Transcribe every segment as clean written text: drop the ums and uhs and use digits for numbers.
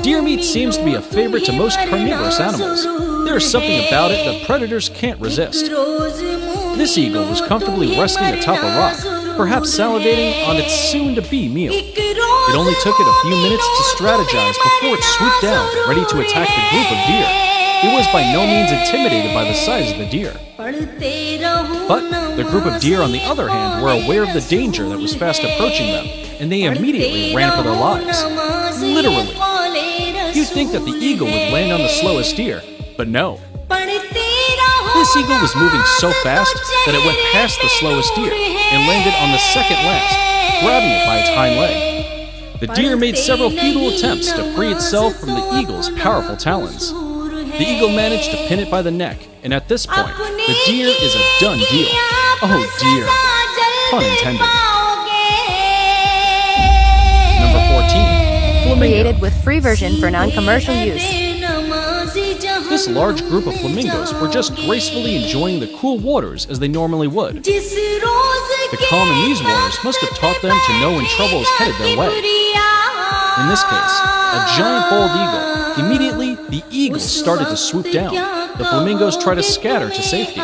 Deer meat seems to be a favorite to most carnivorous animals. There is something about it that predators can't resist. This eagle was comfortably resting atop a rock, perhaps salivating on its soon-to-be meal. It only took it a few minutes to strategize before it swooped down, ready to attack the group of deer. It was by no means intimidated by the size of the deer. But the group of deer, on the other hand, were aware of the danger that was fast approaching them, and they immediately ran for their lives. Literally. You'd think that the eagle would land on the slowest deer, but no. This eagle was moving so fast that it went past the slowest deer and landed on the second last, grabbing it by its hind leg. The deer made several futile attempts to free itself from the eagle's powerful talons. The eagle managed to pin it by the neck, and at this point, the deer is a done deal. Oh dear. Pun intended. Number 14. Flamingo. Created with free version for non-commercial use. This large group of flamingos were just gracefully enjoying the cool waters as they normally would. The calm in these waters must have taught them to know when trouble is headed their way. In this case, a giant bald eagle. Immediately, the eagle started to swoop down. The flamingos try to scatter to safety.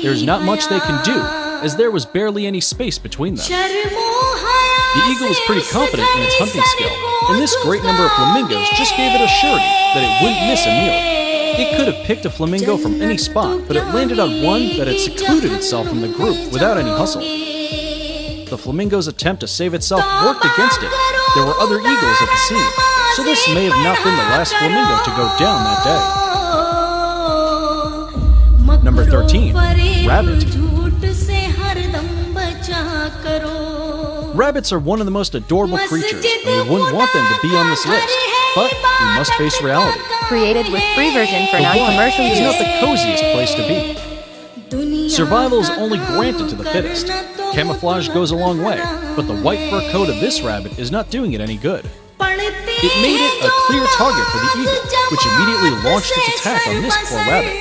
There's not much they can do, as there was barely any space between them. The eagle was pretty confident in its hunting skill, and this great number of flamingos just gave it a surety that it wouldn't miss a meal. It could have picked a flamingo from any spot, but it landed on one that had secluded itself from the group without any hustle. The flamingo's attempt to save itself worked against it. There were other eagles at the scene, so this may have not been the last flamingo to go down that day. Number 13. Rabbit. Rabbits are one of the most adorable creatures, and we wouldn't want them to be on this list, but we must face reality. Created with free version for The non-commercial wild is not use. the coziest place to be. Survival is only granted to the fittest. Camouflage goes a long way, but the white fur coat of this rabbit is not doing it any good. It made it a clear target for the eagle, which immediately launched its attack on this poor rabbit.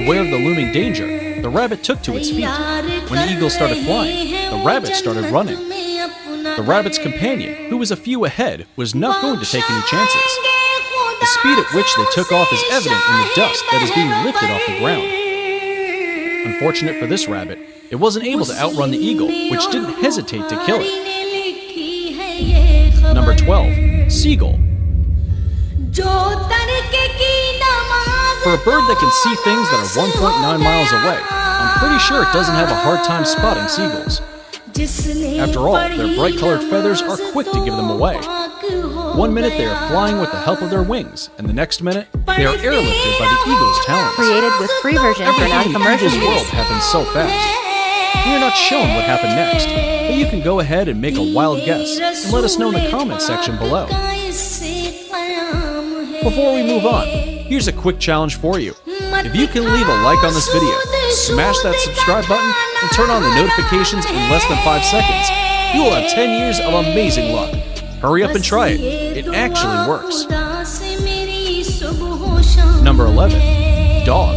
Aware of the looming danger, the rabbit took to its feet. When the eagle started flying, the rabbit started running. The rabbit's companion, who was a few ahead, was not going to take any chances. The speed at which they took off is evident in the dust that is being lifted off the ground. Unfortunate for this rabbit, it wasn't able to outrun the eagle, which didn't hesitate to kill it. Number 12. Seagull. For a bird that can see things that are 1.9 miles away, I'm pretty sure it doesn't have a hard time spotting seagulls. After all, their bright-colored feathers are quick to give them away. One minute they are flying with the help of their wings, and the next minute they are airlifted by the eagle's talons. Created with free version for Everything in the non-commercial eagle's world use. happens so fast. We are not shown what happened next, but you can go ahead and make a wild guess and let us know in the comments section below. Before we move on, here's a quick challenge for you. If you can leave a like on this video, smash that subscribe button, and turn on the notifications in less than 5 seconds, you will have 10 years of amazing luck. Hurry up and try it. It actually works. Number 11. Dog.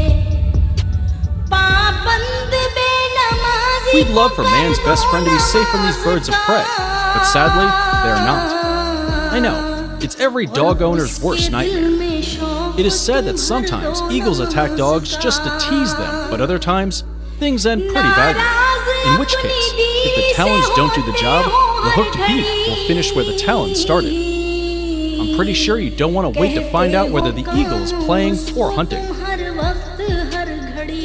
We'd love for man's best friend to be safe from these birds of prey, but sadly, they are not. I know, it's every dog owner's worst nightmare. It is said that sometimes eagles attack dogs just to tease them, but other times, things end pretty badly. In which case, if the talons don't do the job, the hooked beak will finish where the talons started. I'm pretty sure you don't want to wait to find out whether the eagle is playing or hunting.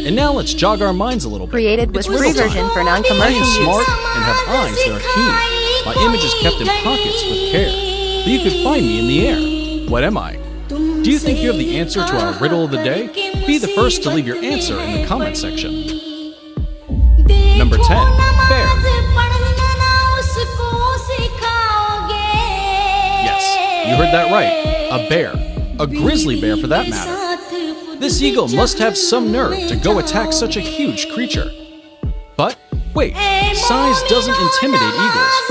And now let's jog our minds a little bit. Created with It's free riddle version time. for I non-commercial am smart use. and have eyes that are keen. My image is kept in pockets with care, but you can find me in the air. What am I? Do you think you have the answer to our riddle of the day? Be the first to leave your answer in the comment section. Number 10. Bear. Yes, you heard that right. A bear. A grizzly bear for that matter. This eagle must have some nerve to go attack such a huge creature. But, wait, size doesn't intimidate eagles.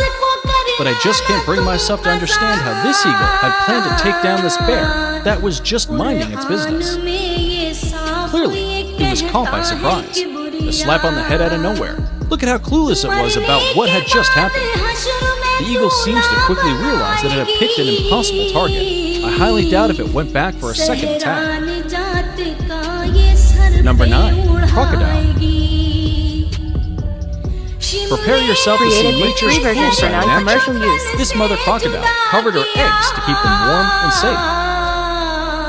But I just can't bring myself to understand how this eagle had planned to take down this bear that was just minding its business. Clearly, it was caught by surprise. A slap on the head out of nowhere. Look at how clueless it was about what had just happened. the eagle seems to quickly realize that it had picked an impossible target. I highly doubt if it went back for a second attack. Number 9. Crocodile. Prepare yourself to see Created with nature's free version cool for side in non-commercial action. use. This mother crocodile covered her eggs to keep them warm and safe.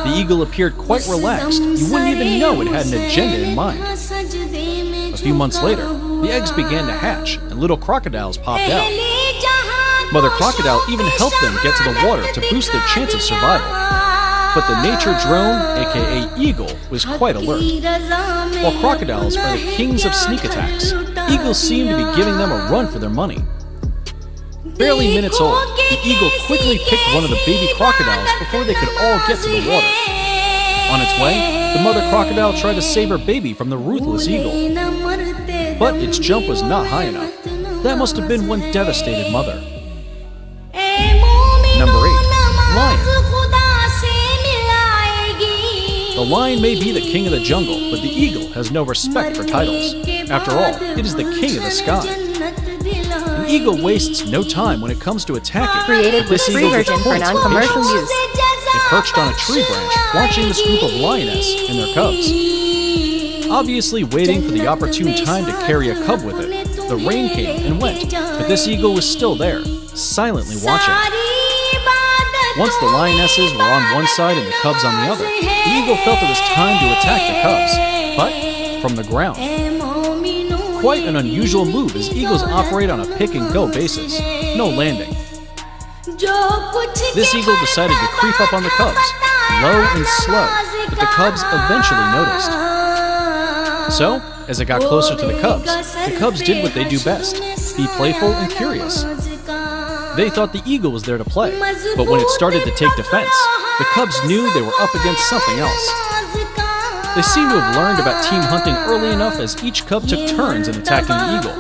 The eagle appeared quite relaxed. You wouldn't even know it had an agenda in mind. A few months later, the eggs began to hatch and little crocodiles popped out. Mother crocodile even helped them get to the water to boost their chance of survival. But the nature drone, aka eagle, was quite alert. While crocodiles are the kings of sneak attacks, eagles seem to be giving them a run for their money. Barely minutes old, the eagle quickly picked one of the baby crocodiles before they could all get to the water. On its way, the mother crocodile tried to save her baby from the ruthless eagle. But its jump was not high enough. That must have been one devastated mother. Number 8. Lion. The lion may be the king of the jungle, but the eagle has no respect for titles. After all, it is the king of the sky. An eagle wastes no time when it comes to attacking. Created with This free eagle gets version for points non-commercial patience. use. It perched on a tree branch, watching this group of lioness and their cubs. Obviously waiting for the opportune time to carry a cub with it, the rain came and went, but this eagle was still there, silently watching. Once the lionesses were on one side and the cubs on the other, the eagle felt it was time to attack the cubs, but from the ground. Quite an unusual move, as eagles operate on a pick-and-go basis, no landing. This eagle decided to creep up on the cubs, low and slow, but the cubs eventually noticed. So, as it got closer to the cubs did what they do best, be playful and curious. They thought the eagle was there to play, but when it started to take defense, the cubs knew they were up against something else. They seemed to have learned about team hunting early enough, as each cub took turns in attacking the eagle.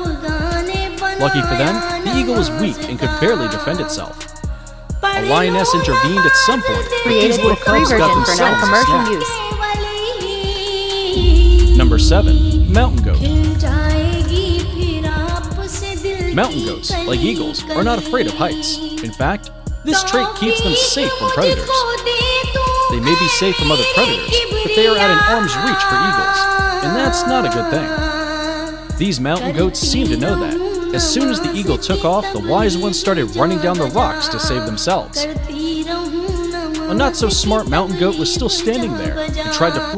Lucky for them, the eagle was weak and could barely defend itself. A lioness intervened at some point, but these Created little with free cubs got version for themselves a non-commercial snack. use. Number 7. Mountain goat. Mountain goats, like eagles, are not afraid of heights. In fact, this trait keeps them safe from predators. They may be safe from other predators, but they are at an arm's reach for eagles, and that's not a good thing. These mountain goats seem to know that. As soon as the eagle took off, the wise ones started running down the rocks to save themselves. A not-so-smart mountain goat was still standing there and tried to flee